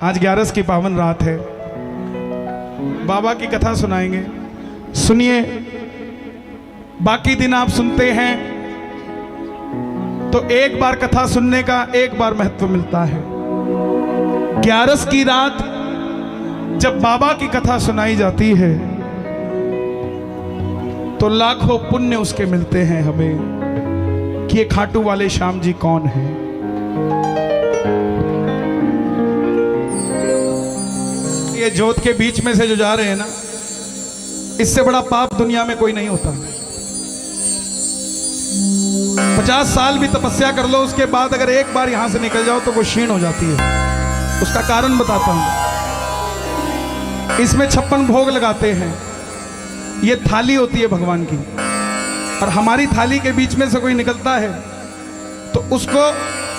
आज 11 की पावन रात है। बाबा की कथा सुनाएंगे, सुनिए। बाकी दिन आप सुनते हैं तो एक बार कथा सुनने का एक बार महत्व मिलता है। 11 की रात जब बाबा की कथा सुनाई जाती है तो लाखों पुण्य उसके मिलते हैं हमें कि ये खाटू वाले श्याम जी कौन है। ये जोत के बीच में से जो जा रहे हैं ना, इससे बड़ा पाप दुनिया में कोई नहीं होता। 50 साल भी तपस्या कर लो, उसके बाद अगर एक बार यहां से निकल जाओ तो वो क्षीण हो जाती है। उसका कारण बताता हूं। इसमें 56 भोग लगाते हैं। ये थाली होती है भगवान की, और हमारी थाली के बीच में से कोई निकलता है तो उसको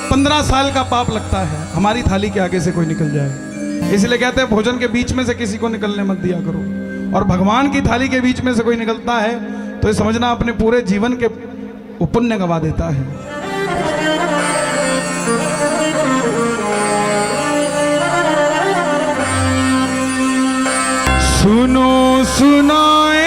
15 साल का पाप लगता है। हमारी थाली के आगे से कोई निकल जाए, इसलिए कहते हैं भोजन के बीच में से किसी को निकलने मत दिया करो। और भगवान की थाली के बीच में से कोई निकलता है तो ये समझना अपने पूरे जीवन के पुण्य गवा देता है। सुनो सुनाए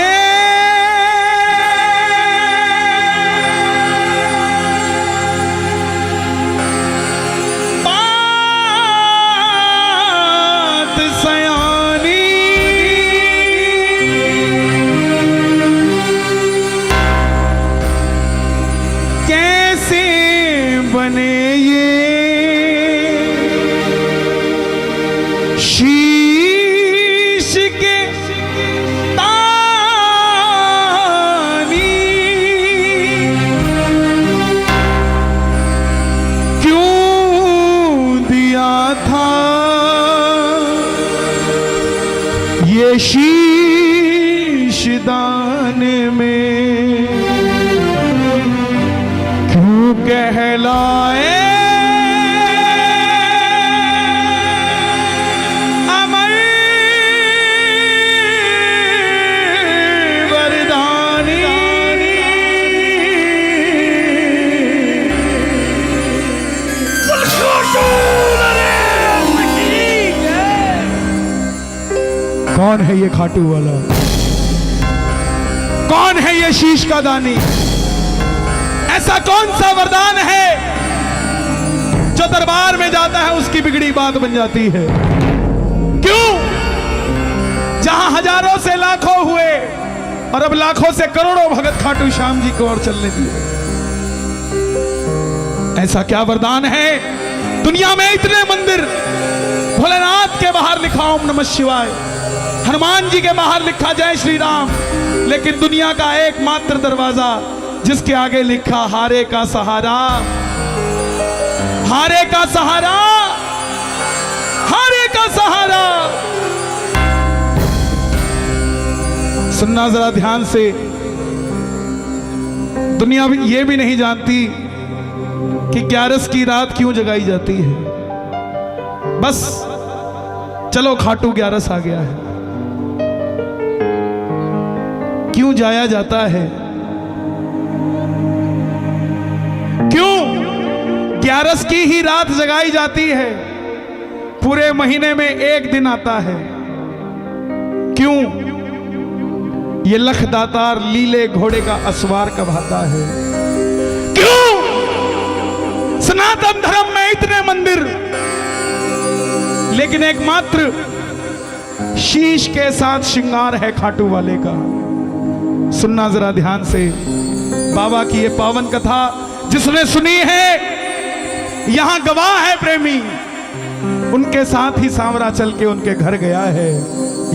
शीश दान में क्यों कहलाए अमर वरदानी। कौन है ये खाटू वाला? कौन है ये शीश का दानी? ऐसा कौन सा वरदान है जो दरबार में जाता है उसकी बिगड़ी बात बन जाती है? क्यों? जहां हजारों से लाखों हुए और अब लाखों से करोड़ों भगत खाटू श्याम जी को और चलने दिए। ऐसा क्या वरदान है? दुनिया में इतने मंदिर, भोलेनाथ के बाहर लिखा ओम नमः शिवाय, हनुमान जी के बाहर लिखा जय श्री राम, लेकिन दुनिया का एकमात्र दरवाजा जिसके आगे लिखा हारे का सहारा, हारे का सहारा, हारे का सहारा। सुनना जरा ध्यान से। दुनिया ये भी नहीं जानती कि 11 की रात क्यों जगाई जाती है। बस चलो खाटू 11 आ गया है, क्यों जाया जाता है? क्यों 11 की ही रात जगाई जाती है? पूरे महीने में एक दिन आता है। क्यों? ये लख दातार लीले घोड़े का असवार कब आता है? क्यों? सनातन धर्म में इतने मंदिर, लेकिन एकमात्र शीश के साथ श्रृंगार है खाटू वाले का। सुनना जरा ध्यान से। बाबा की ये पावन कथा जिसने सुनी है, यहां गवाह है प्रेमी, उनके साथ ही सांवरा चल के उनके घर गया है।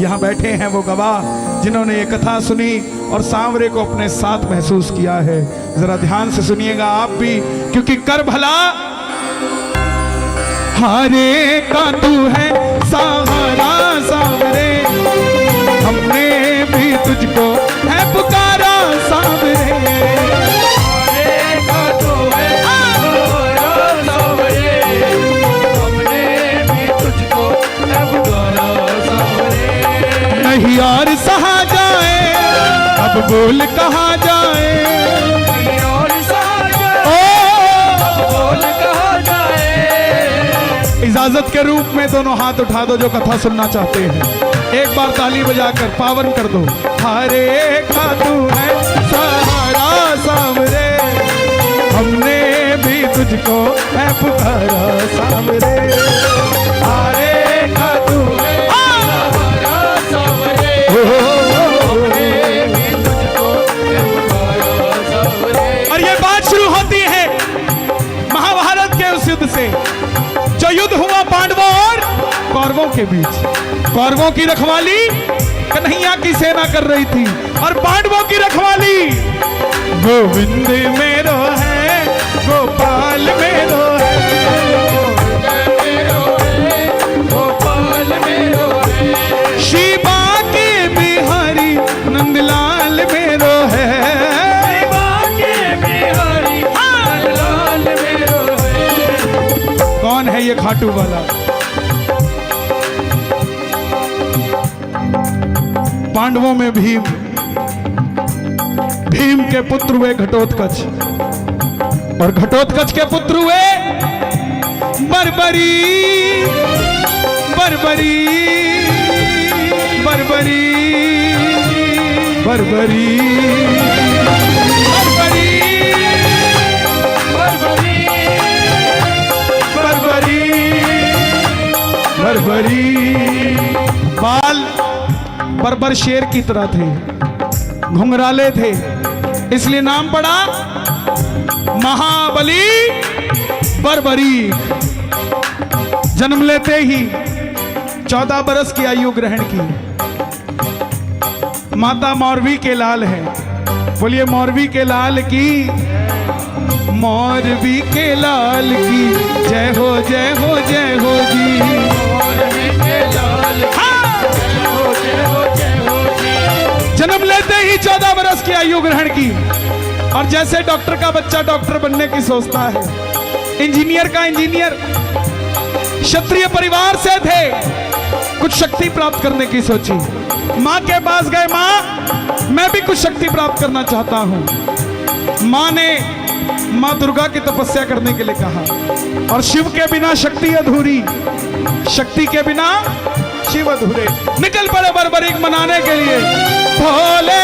यहां बैठे हैं वो गवाह जिन्होंने ये कथा सुनी और सांवरे को अपने साथ महसूस किया है। जरा ध्यान से सुनिएगा आप भी, क्योंकि कर भला हारे का तू है सहारा सांवरे, हमने भी तुझको है पुकारा सांवरे। हारे का तू है सहारा सांवरे, हमने भी तुझको है पुकारा सांवरे। नहीं और सहा जाए, अब बोल कहा जाए, नहीं और सहा जाए, अब बोल कहा जाए। इजाजत के रूप में दोनों हाथ उठा दो जो कथा सुनना चाहते हैं। एक बार ताली बजाकर पावन कर दो। हरे खातू है सहारा सावरे, हमने भी तुझको है पुकारा सावरे। हरे खातू है सहारा सावरे, हमने भी तुझको है पुकारा सावरे। और ये बात शुरू होती है महाभारत के उस युद्ध से जो युद्ध हुआ पांडवों और कौरवों के बीच। कौरवों की रखवाली कन्हैया की सेना कर रही थी और पांडवों की रखवाली गोविंद मेरो है, गोपाल मेरो है, गोपाल मेरो है, शिवा के बिहारी नंदलाल मेरो है, के बिहारी लाल मेरो है। कौन है ये खाटू वाला? पांडवों में भीम, भीम के पुत्र हुए घटोत्कच और घटोत्कच के पुत्र हुए बर्बरी, बर्बरी, बर्बरी, बर्बरी, बर्बरी, बर्बरी, बर्बरी। बाल बर्बर शेर की तरह थे, घुंघराले थे, इसलिए नाम पड़ा महाबली बर्बरी। जन्म लेते ही 14 बरस की आयु ग्रहण की। माता मौरवी के लाल है, बोलिए मौरवी के लाल की, मौरवी के लाल की जय हो, जय हो, जय हो जी। मौरवी के लाल की जय हो, जय हो, जय हो जी। जन्म लेते ही 14 बरस की आयु ग्रहण की और जैसे डॉक्टर का बच्चा डॉक्टर बनने की सोचता है, इंजीनियर का इंजीनियर, क्षत्रिय परिवार से थे, कुछ शक्ति प्राप्त करने की सोची। माँ के पास गए, माँ मैं भी कुछ शक्ति प्राप्त करना चाहता हूँ। माँ ने माँ दुर्गा की तपस्या करने के लिए कहा और शिव के बिना शक्ति अधूरी, शक्ति के बिना शिव अधूरे। निकल पड़े बर्बरीक मनाने के लिए। भोले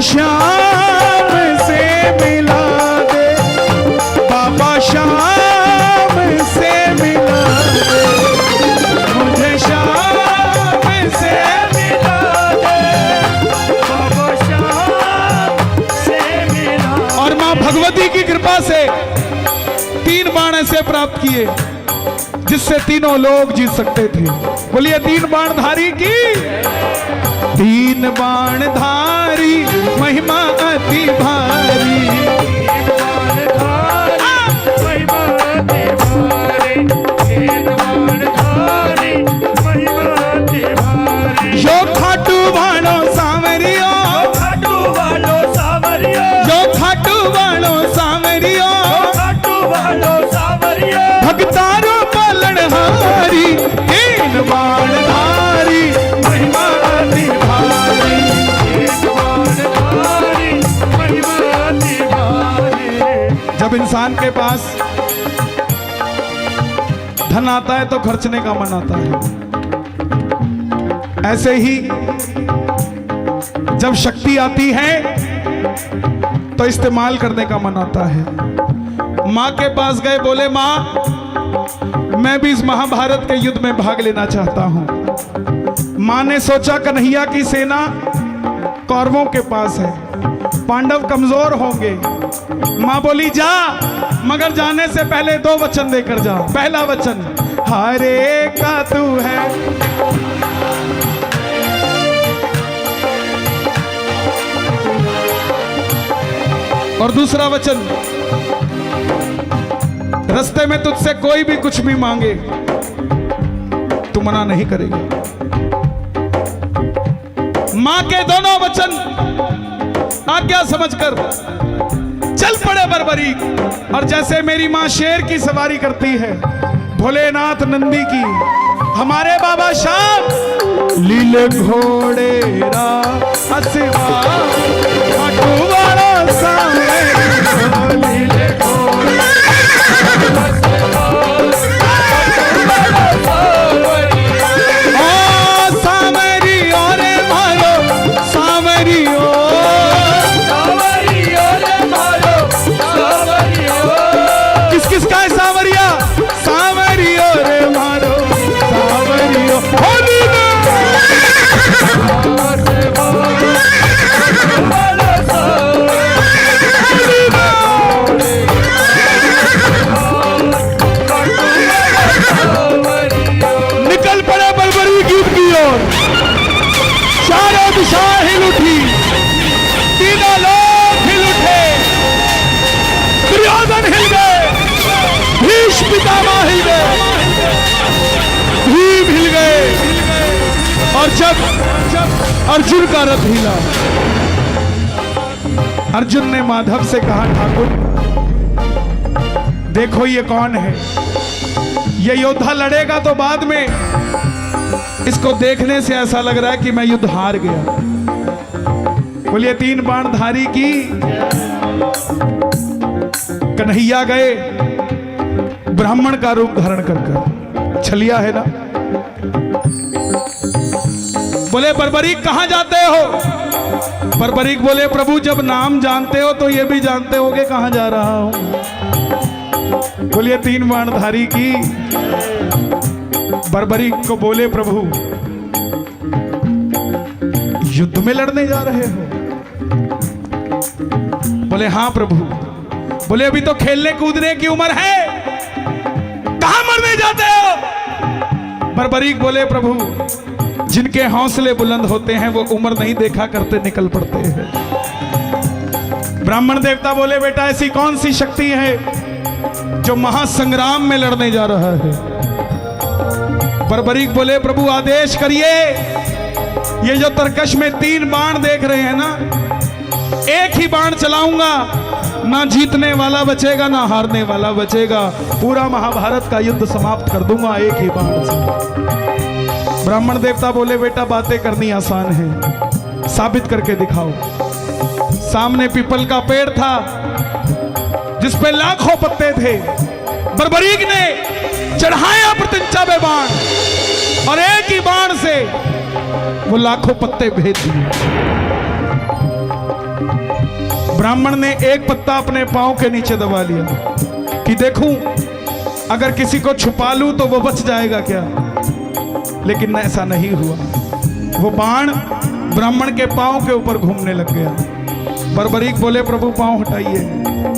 शाम से मिला दे बाबा, शाम से मिला दे मुझे, शाम से मिला दे बाबा, शाम से मिला। और मां भगवती की कृपा से 3 बाण ऐसे प्राप्त किए जिससे तीनों लोग जीत सकते थे। बोलिए 3 बाणधारी की, 3 बाणधारी महिमा अति भारी, महिमा अति भारी, महिमा अति भारी। यो खाटू वालो सांवरियो, खाटू वालो सावरियो, यो खाटू वालो सांवरियो, खाटू वालो सावरियो, भक्तारो पालनहारी, 3 बाणधारी महिमा अति भारी, महिमा अति भारी। जब इंसान के पास धन आता है तो खर्चने का मन आता है, ऐसे ही जब शक्ति आती है तो इस्तेमाल करने का मन आता है। माँ के पास गए, बोले माँ मैं भी इस महाभारत के युद्ध में भाग लेना चाहता हूं। माँ ने सोचा कन्हैया की सेना कौरवों के पास है, पांडव कमजोर होंगे। माँ बोली जा, मगर जाने से पहले 2 वचन देकर जा। पहला वचन हरे का तू है, और दूसरा वचन रास्ते में तुझसे कोई भी कुछ भी मांगे तू मना नहीं करेगा। मां के दोनों वचन आज्ञा समझकर चल पड़े बर्बरीक। और जैसे मेरी मां शेर की सवारी करती है, भोलेनाथ नंदी की, हमारे बाबा श्याम लीले घोड़े रा हसवा खाटू वाला सामने लीले घोड़े हिल उठी, तीनों लोग हिल उठे, दुर्योधन हिल गए, भीष्म पितामह हिल गए, भीम हिल गए। और जब अर्जुन का रथ हिला, अर्जुन ने माधव से कहा, ठाकुर देखो ये कौन है? ये योद्धा लड़ेगा तो बाद में, इसको देखने से ऐसा लग रहा है कि मैं युद्ध हार गया। बोलिए तीन बाणधारी की कन्हैया गए ब्राह्मण का रूप धारण कर, छलिया है ना। बोले बर्बरीक कहां जाते हो? बर्बरीक बोले प्रभु जब नाम जानते हो तो ये भी जानते होगे कहां जा रहा हूं। बोलिए तीन बाणधारी की बर्बरीक को बोले प्रभु युद्ध में लड़ने जा रहे हो? बोले हाँ प्रभु। बोले अभी तो खेलने कूदने की उम्र है, कहां मरने जाते हो? बर्बरीक बोले प्रभु जिनके हौसले बुलंद होते हैं वो उम्र नहीं देखा करते, निकल पड़ते हैं। ब्राह्मण देवता बोले बेटा ऐसी कौन सी शक्ति है जो महासंग्राम में लड़ने जा रहा है? बर्बरीक बोले प्रभु आदेश करिए, ये जो तरकश में तीन बाण देख रहे हैं ना, एक ही बाण चलाऊंगा, ना जीतने वाला बचेगा ना हारने वाला बचेगा, पूरा महाभारत का युद्ध समाप्त कर दूंगा एक ही बाण से। ब्राह्मण देवता बोले बेटा बातें करनी आसान है, साबित करके दिखाओ। सामने पीपल का पेड़ था जिस पे लाखों पत्ते थे, बर्बरीक ने चढ़ाया प्रत्यंचा में बाण और एक ही बाण से वो लाखों पत्ते भेज दिए। ब्राह्मण ने एक पत्ता अपने पांव के नीचे दबा लिया कि देखूं अगर किसी को छुपा लूं तो वो बच जाएगा क्या, लेकिन ऐसा नहीं हुआ। वो बाण ब्राह्मण के पांव के ऊपर घूमने लग गया। बर्बरीक बोले प्रभु पांव हटाइए,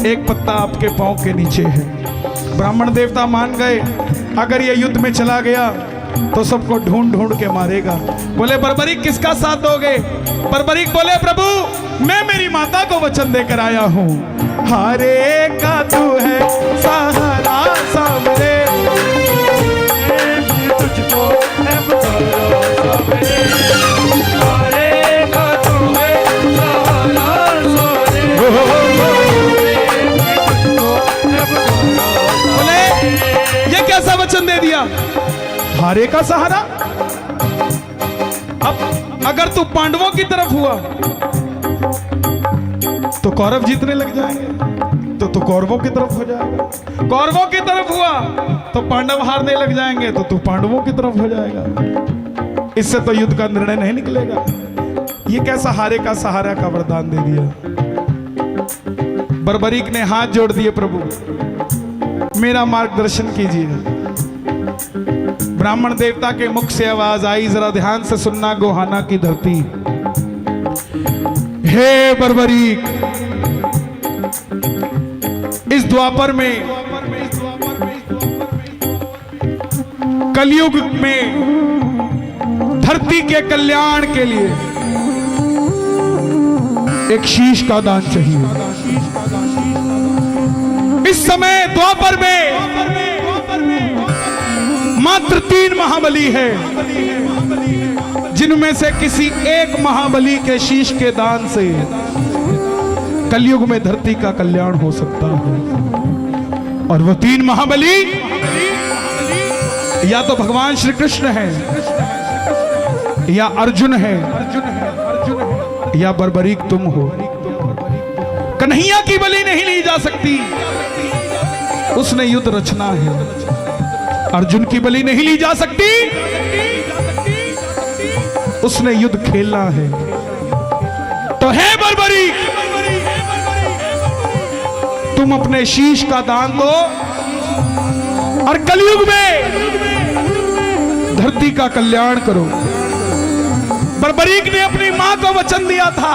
एक पत्ता आपके पांव के नीचे है। ब्राह्मण देवता मान गए, अगर ये युद्ध में चला गया तो सबको ढूंढ ढूंढ के मारेगा। बोले बर्बरीक किसका साथ दोगे? बर्बरीक बोले प्रभु मैं मेरी माता को वचन देकर आया हूं, हारे का तू है सहारा सामने, तुझको है हारे का तू है सहारा बोले ये कैसा वचन दे दिया? हारे का सहारा? अब अगर तू पांडवों की तरफ हुआ तो कौरव जीतने लग जाएंगे, तो कौरवों की तरफ हो जाएगा। कौरवों की तरफ हुआ तो पांडव हारने लग जाएंगे, तो तू पांडवों की तरफ हो जाएगा। इससे तो युद्ध का निर्णय नहीं निकलेगा। ये कैसा हारे का सहारा का वरदान दे दिया? बर्बरीक ने हाथ जोड़ दिए, प्रभु मेरा मार्गदर्शन कीजिए। ब्राह्मण देवता के मुख से आवाज आई, जरा ध्यान से सुनना गोहाना की धरती। हे बर्बरीक, इस द्वापर में कलयुग में धरती के कल्याण के लिए एक शीश का दान चाहिए। इस समय द्वापर में मात्र 3 महाबली है जिनमें से किसी एक महाबली के शीश के दान से कलयुग में धरती का कल्याण हो सकता है। और वो 3 महाबली या तो भगवान श्री कृष्ण है, या अर्जुन है, या बर्बरीक तुम हो। कन्हैया की बलि नहीं ली जा सकती, उसने युद्ध रचना है। अर्जुन की बलि नहीं ली जा सकती, उसने युद्ध खेलना है। तो है बर्बरीक, तुम अपने शीश का दान दो और कलयुग में धरती का कल्याण करो। बर्बरीक ने अपनी मां को वचन दिया था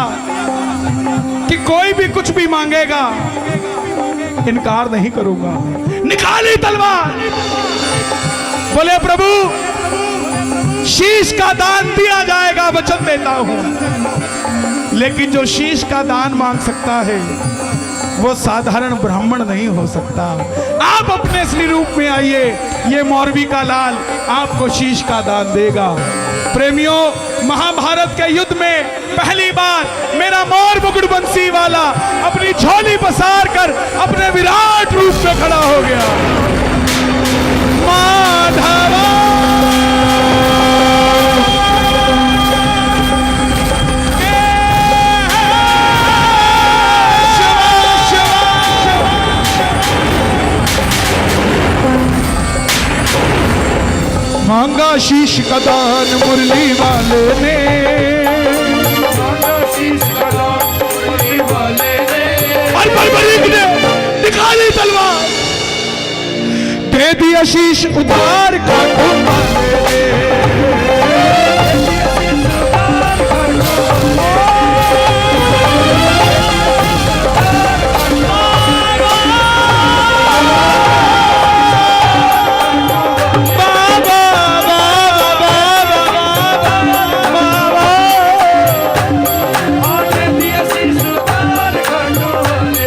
कि कोई भी कुछ भी मांगेगा इनकार नहीं करूंगा। निकाली तलवार, बोले प्रभु शीश का दान दिया जाएगा, वचन देता हूं। लेकिन जो शीश का दान मांग सकता है वो साधारण ब्राह्मण नहीं हो सकता। आप अपने असली रूप में आइए, ये मौरवी का लाल आपको शीश का दान देगा। प्रेमियों, महाभारत के युद्ध में पहली बार मेरा मोर मुकुट बंसी वाला अपनी झोली पसार कर अपने विराट रूप में खड़ा हो गया। माधवा मांगा शीश का दान मुरली वाले ने, मांगा शीश का दान मुरली वाले ने, और बर्बरीक ने निकाली तलवार, दे दिया शीश उतार काटो वाले ने।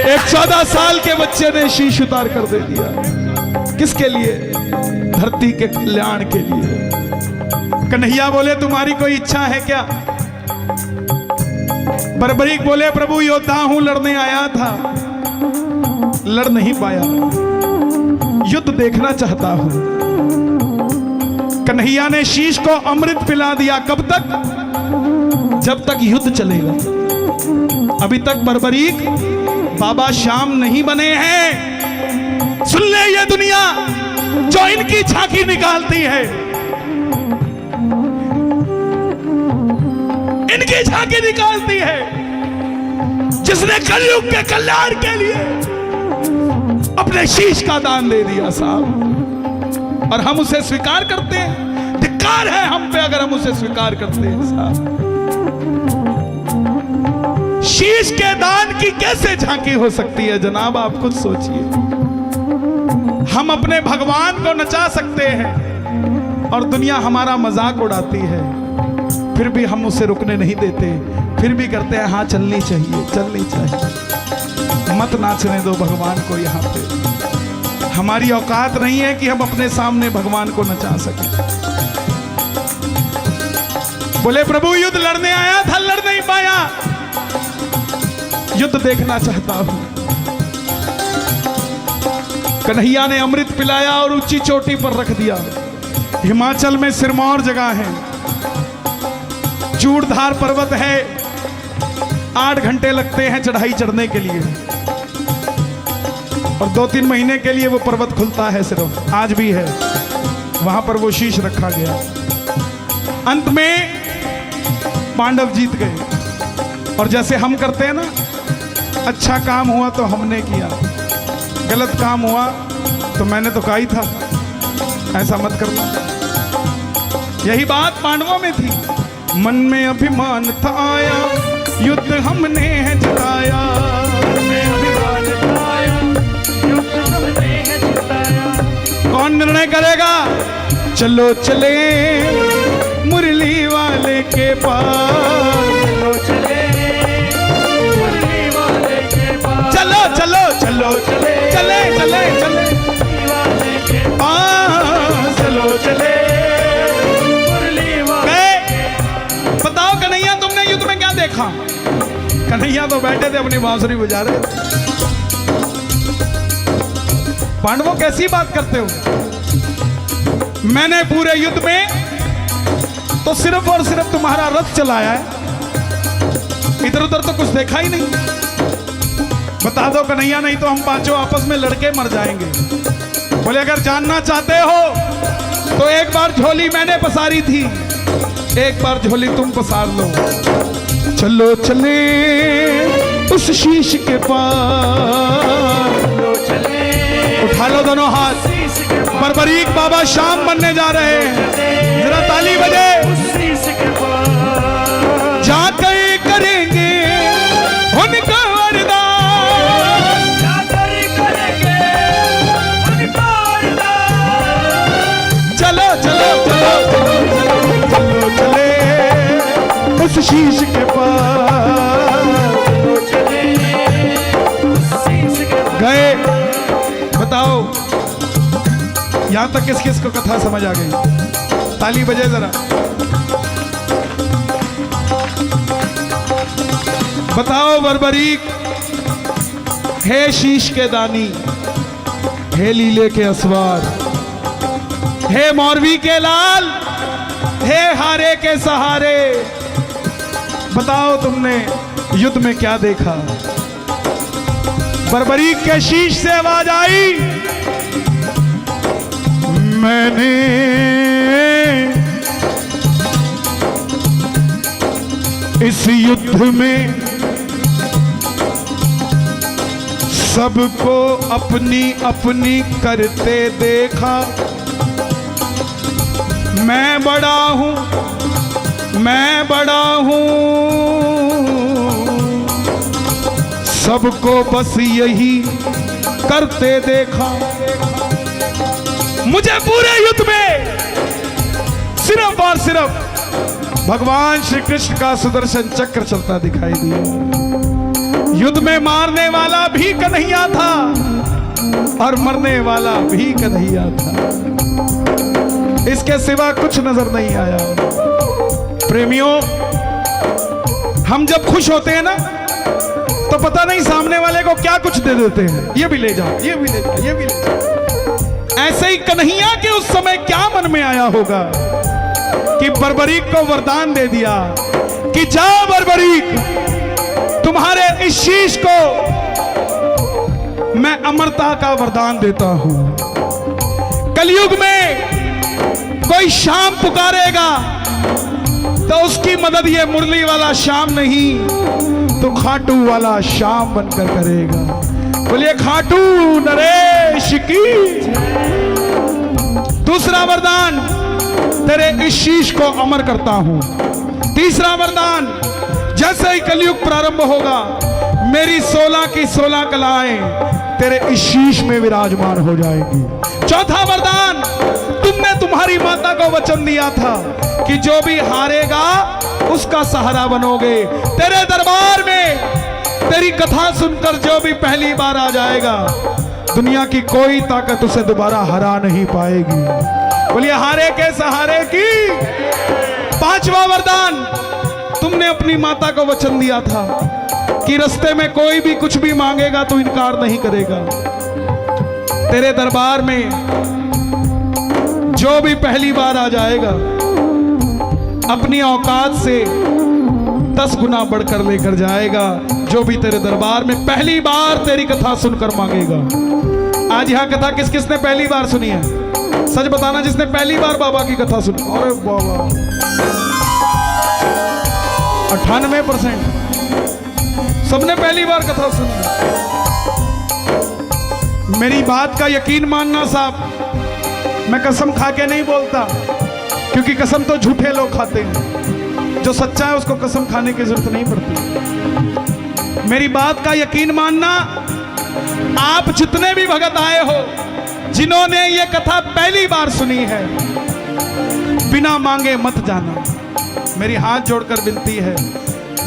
एक 14 साल के बच्चे ने शीश उतार कर दे दिया। किसके लिए? धरती के कल्याण के लिए। कन्हैया बोले तुम्हारी कोई इच्छा है क्या? बर्बरीक बोले प्रभु योद्धा हूं, लड़ने आया था, लड़ नहीं पाया, युद्ध देखना चाहता हूं। कन्हैया ने शीश को अमृत पिला दिया। कब तक? जब तक युद्ध चलेगा। अभी तक बर्बरीक बाबा श्याम नहीं बने हैं। सुन ले ये दुनिया जो इनकी झांकी निकालती है, इनकी झांकी निकालती है, जिसने कलयुग के कल्याण के लिए अपने शीश का दान दे दिया साहब, और हम उसे स्वीकार करते हैं। धिक्कार है हम पे अगर हम उसे स्वीकार करते हैं साहब। शीश के दान की कैसे झांकी हो सकती है जनाब, आप खुद सोचिए। हम अपने भगवान को नचा सकते हैं और दुनिया हमारा मजाक उड़ाती है, फिर भी हम उसे रुकने नहीं देते, फिर भी करते हैं हाँ चलनी चाहिए, चलनी चाहिए। मत नाचने दो भगवान को यहाँ पे। हमारी औकात नहीं है कि हम अपने सामने भगवान को नचा सकें। बोले प्रभु युद्ध लड़ने आया था, लड़ नहीं पाया, युद्ध देखना चाहता हूं। कन्हैया ने अमृत पिलाया और ऊंची चोटी पर रख दिया। हिमाचल में सिरमौर जगह है, चूड़धार पर्वत है, 8 घंटे लगते हैं चढ़ाई चढ़ने के लिए, और 2-3 महीने के लिए वो पर्वत खुलता है सिर्फ, आज भी है। वहां पर वो शीश रखा गया। अंत में पांडव जीत गए। और जैसे हम करते हैं ना, अच्छा काम हुआ तो हमने किया, गलत काम हुआ तो मैंने तो कहा ही था, ऐसा मत करना। यही बात पांडवों में थी। मन में अभिमान था आया, युद्ध हमने है जिताया, कौन निर्णय करेगा? चलो चले मुरली वाले के पास, चलो चलो चलो चले चले चले चले चलो चले देखा। कन्हैया तो बैठे थे अपनी बांसुरी बजा रहे थे। पांडवों कैसी बात करते हो? मैंने पूरे युद्ध में तो सिर्फ और सिर्फ तुम्हारा रथ चलाया है, इधर उधर तो कुछ देखा ही नहीं। बता दो कन्हैया, नहीं तो हम पांचों आपस में लड़के मर जाएंगे। बोले अगर जानना चाहते हो तो एक बार झोली मैंने पसारी थी, एक बार झोली तुम पसार लो। चलो चले उस शीश के पास, उठा लो दोनों हाथ। बर्बरीक बाबा शाम बनने जा रहे हैं, जरा ताली बजे। जाकर करेंगे उनका वरदान, चलो चलो चलो चलो चलो चले उस शीश के पास। गए। बताओ यहां तक किस किस को कथा समझ आ गई? ताली बजे जरा। बताओ बर्बरीक, हे शीश के दानी, हे लीले के असवार, हे मौरवी के लाल, हे हारे के सहारे, बताओ तुमने युद्ध में क्या देखा? बर्बरीक के शीश से आवाज आई, मैंने इस युद्ध में सबको अपनी अपनी करते देखा। मैं बड़ा हूं, मैं बड़ा हूं, सबको बस यही करते देखा। मुझे पूरे युद्ध में सिर्फ और सिर्फ भगवान श्री कृष्ण का सुदर्शन चक्र चलता दिखाई दिया। युद्ध में मारने वाला भी कन्हैया था और मरने वाला भी कन्हैया था, इसके सिवा कुछ नजर नहीं आया। प्रेमियों, हम जब खुश होते हैं ना तो पता नहीं सामने वाले को क्या कुछ दे देते हैं। ये भी ले जाओ, ये भी ले जाओ, ये भी ले जाओ। ऐसे ही कन्हैया के उस समय क्या मन में आया होगा कि बर्बरीक को वरदान दे दिया कि जाओ बर्बरीक, तुम्हारे इस शीश को मैं अमरता का वरदान देता हूं। कलयुग में कोई शाम पुकारेगा तो उसकी मदद ये मुरली वाला शाम नहीं तो खाटू वाला शाम बनकर करेगा। बोलिए खाटू नरेश की। दूसरा वरदान, तेरे इस शीश को अमर करता हूं। तीसरा वरदान, जैसे ही कलयुग प्रारंभ होगा मेरी 16 की 16 कलाएं तेरे इस शीश में विराजमान हो जाएगी। चौथा वरदान, तुमने तुम्हारी माता को वचन दिया था कि जो भी हारेगा उसका सहारा बनोगे। तेरे दरबार में तेरी कथा सुनकर जो भी पहली बार आ जाएगा दुनिया की कोई ताकत उसे दोबारा हरा नहीं पाएगी। बोलिए हारे के सहारे की। पांचवा वरदान, तुमने अपनी माता को वचन दिया था कि रास्ते में कोई भी कुछ भी मांगेगा तो इनकार नहीं करेगा। तेरे दरबार में जो भी पहली बार आ जाएगा अपनी औकात से 10 गुना बढ़कर लेकर जाएगा। जो भी तेरे दरबार में पहली बार तेरी कथा सुनकर मांगेगा। आज यहां कथा किस किसने पहली बार सुनी है? सच बताना जिसने पहली बार बाबा की कथा सुनी। अरे बाबा 98% सबने पहली बार कथा सुनी। मेरी बात का यकीन मानना साहब, मैं कसम खा के नहीं बोलता क्योंकि कसम तो झूठे लोग खाते हैं। जो सच्चा है उसको कसम खाने की जरूरत नहीं पड़ती। मेरी बात का यकीन मानना, आप जितने भी भगत आए हो जिन्होंने ये कथा पहली बार सुनी है, बिना मांगे मत जाना। मेरी हाथ जोड़कर विनती है,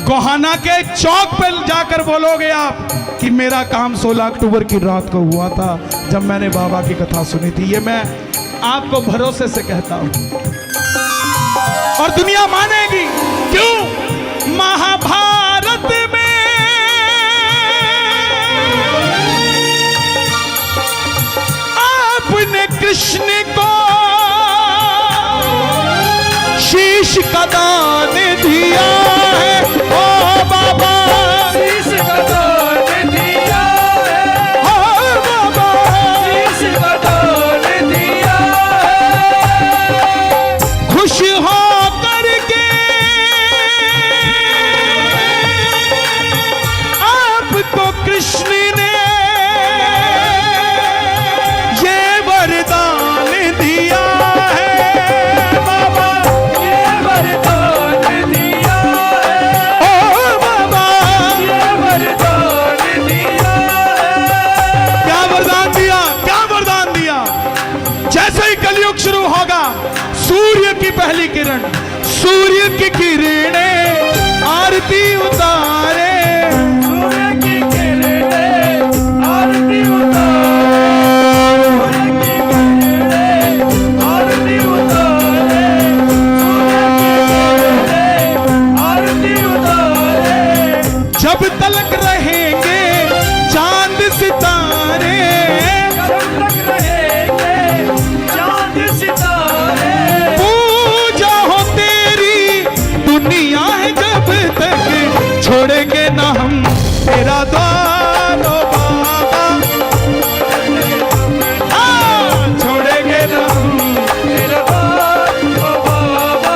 गोहाना के चौक पर जाकर बोलोगे आप कि मेरा काम 16 अक्टूबर की रात को हुआ था जब मैंने बाबा की कथा सुनी थी। ये मैं आपको भरोसे से कहता हूं और दुनिया मानेगी। क्यों? महाभारत जब तलक रहेंगे चांद सितारे, जब तक रहेंगे चांद सितारे, पूजा हो तेरी दुनिया है जब तक छोड़ेंगे ना हम तेरा द्वार ओ बाबा, छोड़ेंगे ना हम तेरा द्वार ओ बाबा,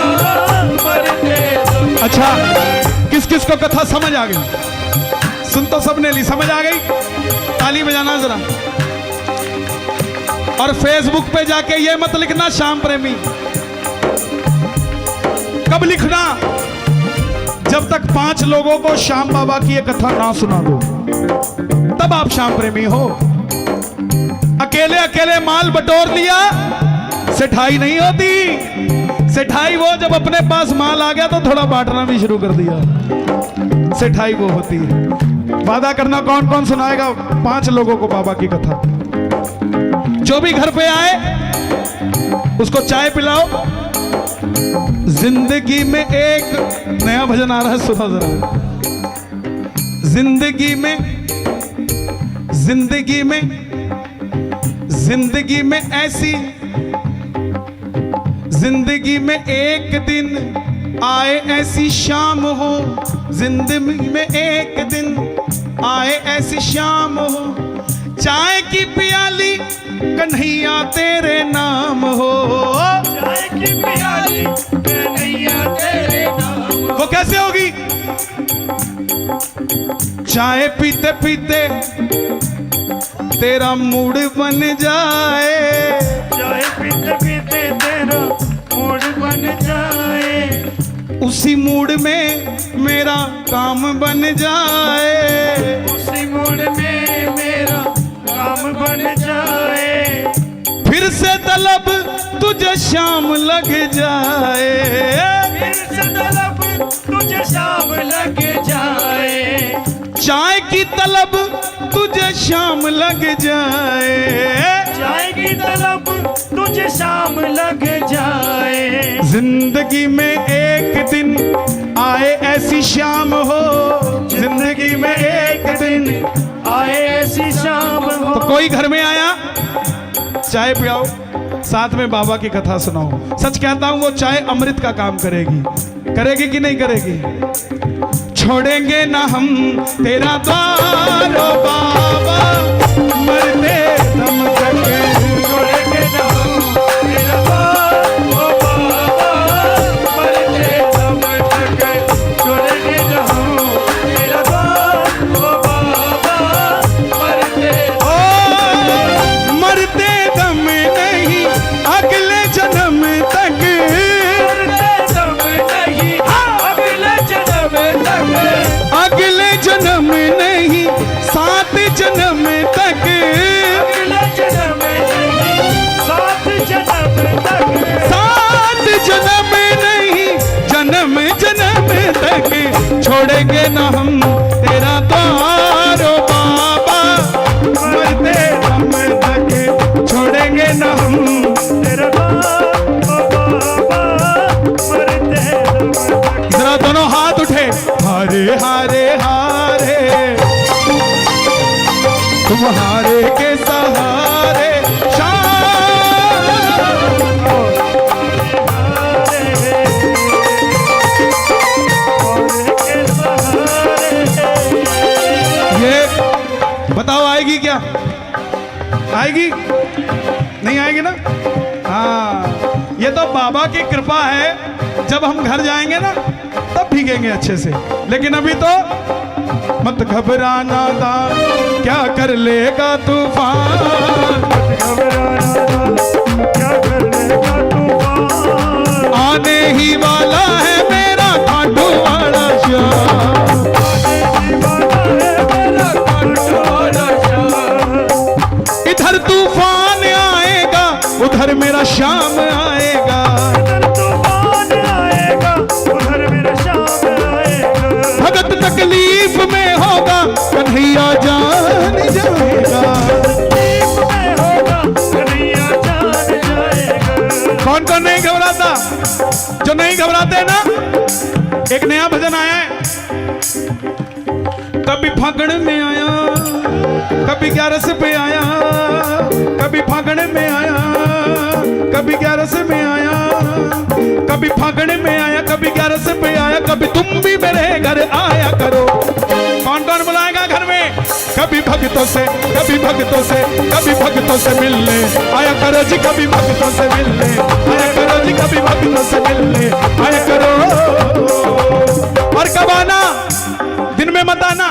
मरते दम। अच्छा, किस किस को कथा समझ आ गई? सुन तो सबने ली, समझ आ गई? ताली बजाना जरा। और फेसबुक पे जाके ये मत लिखना श्याम प्रेमी, कब लिखना? जब तक 5 लोगों को श्याम बाबा की ये कथा ना सुना दो, तब आप श्याम प्रेमी हो। अकेले अकेले माल बटोर लिया, सेठाई नहीं होती। सेठाई वो जब अपने पास माल आ गया तो थोड़ा बांटना भी शुरू कर दिया, सेठाई वो होती है। वादा करना कौन कौन सुनाएगा 5 लोगों को बाबा की कथा। जो भी घर पे आए उसको चाय पिलाओ। जिंदगी में एक नया भजन आ रहा है, सुनो जरा। जिंदगी में ऐसी, जिंदगी में एक दिन आए ऐसी शाम हो, जिंदगी में एक दिन आए ऐसी शाम हो, चाय की प्याली कन्हैया तेरे नाम हो। चाय की प्याली कन्हैया तेरे नाम। वो कैसे होगी? चाय पीते पीते तेरा मूड बन जाए, चाय पीते पीते तेरा मूड बन जाए, उसी मूड में मेरा काम बन जाए, उसी मूड में मेरा काम बन जाए, फिर से तलब तुझे शाम लग जाए, फिर से तलब तुझे शाम लग जाए, चाय की तलब तुझे शाम लग जाए, चाय की तलब तुझे शाम लग जाए, जिंदगी में एक दिन आए ऐसी शाम हो, जिंदगी में एक दिन आए ऐसी शाम हो। तो कोई घर में आया, चाय पिलाओ, साथ में बाबा की कथा सुनाओ। सच कहता हूं वो चाय अमृत का काम करेगी। करेगी कि नहीं करेगी? छोड़ेंगे ना हम तेरा द्वार ओ बाबा, मरते दम तक छोड़ेंगे ना हम तेरा द्वार ओ बाबा, मरते दम तक। छोड़ेंगे ना हम तेरा द्वार ओ बाबा, मरते ओ मरते दम नहीं अगले जन्म तक, दम नहीं अगले जन्म तक, अगले जन्म नहीं 7 जन्म तक, अगले जन्म नहीं 7 जन्म तक, 7 जन्म नहीं जन्म जन्म तक, छोड़ेंगे ना हम तेरा द्वार ओ बाबा, मरते दम तक छोड़ेंगे ना हम। तेरा द्वार ओ बाबा, मरते दम तक। जरा दोनों हाथ उठे, हारे हारे हारे तुम्हारे के सहारे ये बताओ आएगी क्या? आएगी? नहीं आएगी ना? हाँ, ये तो बाबा की कृपा है। जब हम घर जाएंगे ना तब भीगेंगे अच्छे से, लेकिन अभी तो मत घबराना था, क्या कर लेगा तूफान, क्या कर लेगा तूफान, आने ही वाला है मेरा खाटू वाला श्याम, इधर तूफान आएगा उधर मेरा श्याम आएगा, तूफान आएगा उधर मेरा श्याम आएगा, भगत तकलीफ में होगा कन्हैया जान जाएगा। तकलीफ में होगा कन्हैया जान जाएगा। कौन कौन नहीं घबराता? जो नहीं घबराते ना एक नया भजन आया है। कभी फागण में आया, कभी 11 पे आया, कभी फागण में आया, कभी 11 में आया, कभी फागण में आया, कभी 11 पे आया, कभी तुम भी मेरे घर आया करो। कौन कौन बुलाएगा घर में? कभी भक्तों से, कभी भक्तों से, कभी भक्तों से मिलने आया करो जी, कभी भक्तों से मिलने आया करो जी, कभी भक्तों से मिलने आया करो। और कब आना? दिन में मत आना,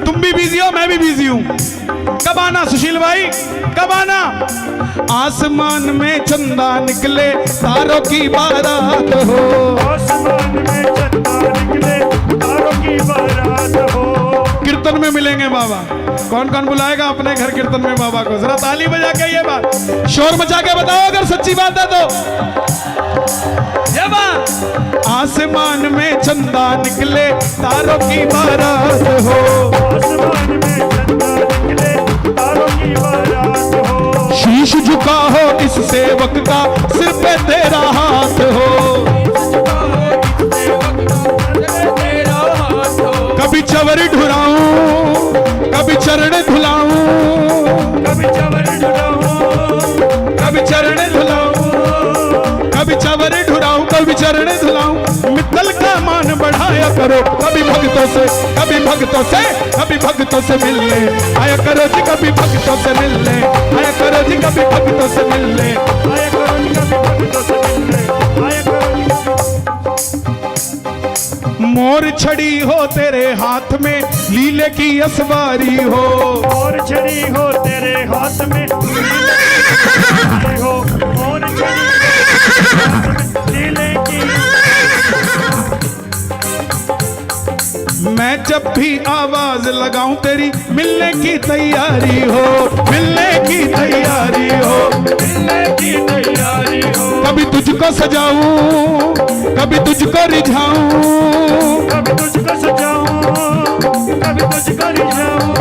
तुम भी बिजी हो, मैं भी बिजी हूं। कब आना सुशील भाई, कब आना? आसमान में चंदा निकले, तारों की बारात हो। आसमान में चंदा निकले, तारों की बारात हो। कीर्तन में मिलेंगे बाबा। कौन कौन बुलाएगा अपने घर कीर्तन में बाबा को? जरा ताली बजा के ये बात, शोर मचा के बताओ अगर सच्ची बात है तो। ये बात, आसमान में चंदा निकले, तारों की बारात हो। आसमान में चंदा निकले, तारों की बारात हो। शीश झुका हो इस सेवक का, सिर पे तेरा हाथ हो। कभी चवर ढुराऊं, कभी चरण धुलाऊं, कभी चवर ढुलाऊं, कभी चरण धुलाऊं, कभी चवर ढुराऊं, कभी चरण धुलाऊं। मित्तल का मान बढ़ाया करो, कभी भक्तों से, कभी भक्तों से, कभी भक्तों से मिलने आया करो जी, कभी भक्तों से मिलने आया करो जी, कभी भक्तों से मिलने आया करो जी, कभी भक्तों से मिलने आया करो जी। मोर छड़ी हो तेरे हाथ में, लीले की असवारी हो। और छड़ी हो तेरे हाथ में, लीले हो। और छड़ी लीले की। मैं जब भी आवाज लगाऊं तेरी, मिलने की तैयारी हो, मिलने की तैयारी हो, मिलने की तैयारी हो। कभी तुझको सजाऊं, कभी तुझको रिझाऊं, कभी तुझको सजाऊं, कभी तुझको रिझाऊं।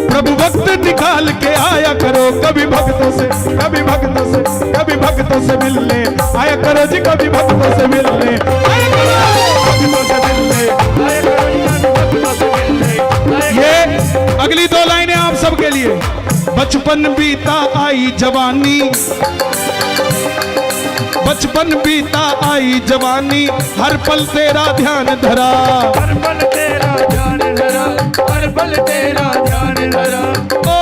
प्रभु वक्त निकाल के आया करो, कभी भक्तों से, कभी भक्तों से, कभी भक्तों से मिलने आया करो जी, कभी भक्तों से मिलने आया करो, भक्तों से मिलने आया करो जी, कभी भक्तों से मिलने आया करो। ये अगली 2 लाइनें आप सबके लिए। बचपन बीता आई जवानी, बचपन बीता आई जवानी, हर पल तेरा ध्यान धरा। हर पल तेरा ध्यान धरा, हर पल तेरा ध्यान धरा। ओ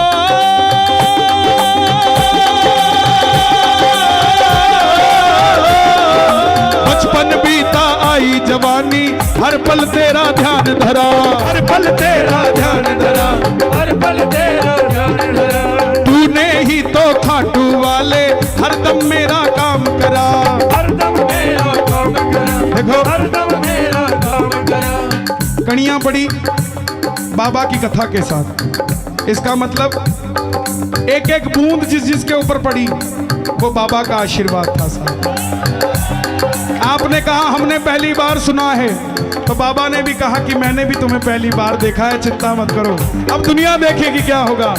बचपन बीता आई जवानी, हर पल तेरा ध्यान धरा, हर पल तेरा ध्यान धरा, हर पल तेरा ध्यान धरा। तूने ही तो खाटू वाले हरदम मेरा काम करा। हरदम मेरा काम करा, देखो हरदम मेरा काम करा। कड़ियां पड़ी बाबा की कथा के साथ, इसका मतलब एक एक बूंद जिस जिसके ऊपर पड़ी वो बाबा का आशीर्वाद था साहब। आपने कहा हमने पहली बार सुना है, तो बाबा ने भी कहा कि मैंने भी तुम्हें पहली बार देखा है, चिंता मत करो, अब दुनिया देखेगी क्या होगा।